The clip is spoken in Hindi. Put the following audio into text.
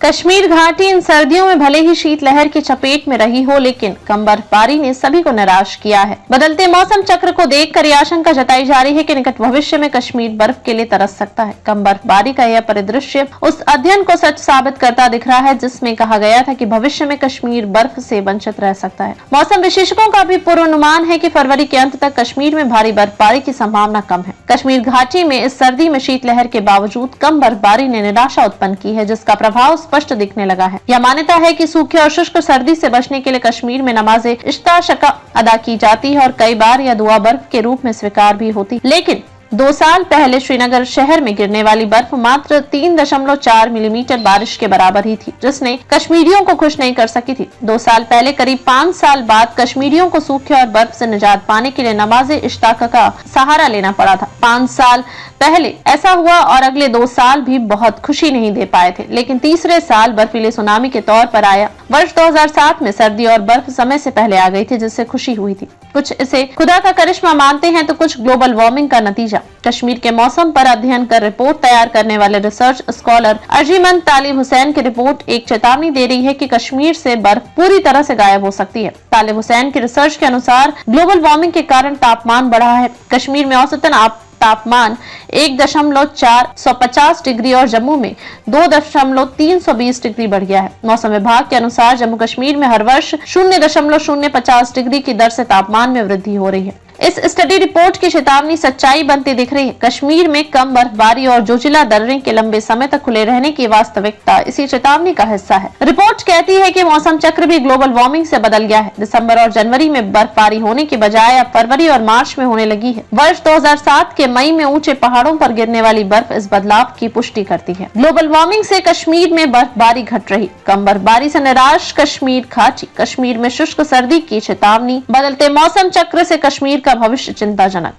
कश्मीर घाटी इन सर्दियों में भले ही शीतलहर की चपेट में रही हो, लेकिन कम बर्फबारी ने सभी को निराश किया है। बदलते मौसम चक्र को देखकर यह आशंका जताई जा रही है कि निकट भविष्य में कश्मीर बर्फ के लिए तरस सकता है। कम बर्फबारी का यह परिदृश्य उस अध्ययन को सच साबित करता दिख रहा है जिसमें कहा गया था कि भविष्य में कश्मीर बर्फ से वंचित रह सकता है। मौसम विशेषज्ञों का भी पूर्वानुमान है कि फरवरी के अंत तक कश्मीर में भारी बर्फबारी की संभावना कम है। कश्मीर घाटी में इस सर्दी में शीतलहर के बावजूद कम बर्फबारी ने निराशा उत्पन्न की है, जिसका प्रभाव स्पष्ट दिखने लगा है। यह मान्यता है कि सूखे और शुष्क सर्दी से बचने के लिए कश्मीर में नमाज़े इश्ताशका अदा की जाती है और कई बार यह दुआ बर्फ के रूप में स्वीकार भी होती है। लेकिन 2 साल पहले श्रीनगर शहर में गिरने वाली बर्फ मात्र 3.4 मिलीमीटर बारिश के बराबर ही थी, जिसने कश्मीरियों को खुश नहीं कर सकी थी। 2 साल पहले करीब 5 साल बाद कश्मीरियों को सूखे और बर्फ से निजात पाने के लिए नमाज़े इश्ताका का सहारा लेना पड़ा था। 5 साल पहले ऐसा हुआ और अगले 2 साल भी बहुत खुशी नहीं दे पाए थे, लेकिन तीसरे साल बर्फीले सुनामी के तौर पर आया। वर्ष 2007 में सर्दी और बर्फ समय से पहले आ गई थी, जिससे खुशी हुई थी। कुछ इसे खुदा का करिश्मा मानते हैं तो कुछ ग्लोबल वार्मिंग का नतीजा। कश्मीर के मौसम पर अध्ययन कर रिपोर्ट तैयार करने वाले रिसर्च स्कॉलर अर्जुमंद तालिब हुसैन की रिपोर्ट एक चेतावनी दे रही है कि कश्मीर से बर्फ पूरी तरह से गायब हो सकती है। तालिब हुसैन की रिसर्च के अनुसार ग्लोबल वार्मिंग के कारण तापमान बढ़ा है। कश्मीर में औसतन तापमान 1.450 डिग्री और जम्मू में 2.320 डिग्री बढ़ गया है। मौसम विभाग के अनुसार जम्मू कश्मीर में हर वर्ष 0.050 डिग्री की दर से तापमान में वृद्धि हो रही है। इस स्टडी रिपोर्ट की चेतावनी सच्चाई बनती दिख रही है। कश्मीर में कम बर्फबारी और जोजिला दर्रे के लंबे समय तक खुले रहने की वास्तविकता इसी चेतावनी का हिस्सा है। रिपोर्ट कहती है कि मौसम चक्र भी ग्लोबल वार्मिंग से बदल गया है। दिसंबर और जनवरी में बर्फबारी होने की बजाय अब फरवरी और मार्च में होने लगी है। वर्ष 2007 के मई में ऊंचे पहाड़ों पर गिरने वाली बर्फ इस बदलाव की पुष्टि करती है। ग्लोबल वार्मिंग से कश्मीर में बर्फबारी घट रही, कम बर्फबारी से निराश कश्मीर घाटी, कश्मीर में शुष्क सर्दी की चेतावनी, बदलते मौसम चक्र से कश्मीर का भविष्य चिंताजनक।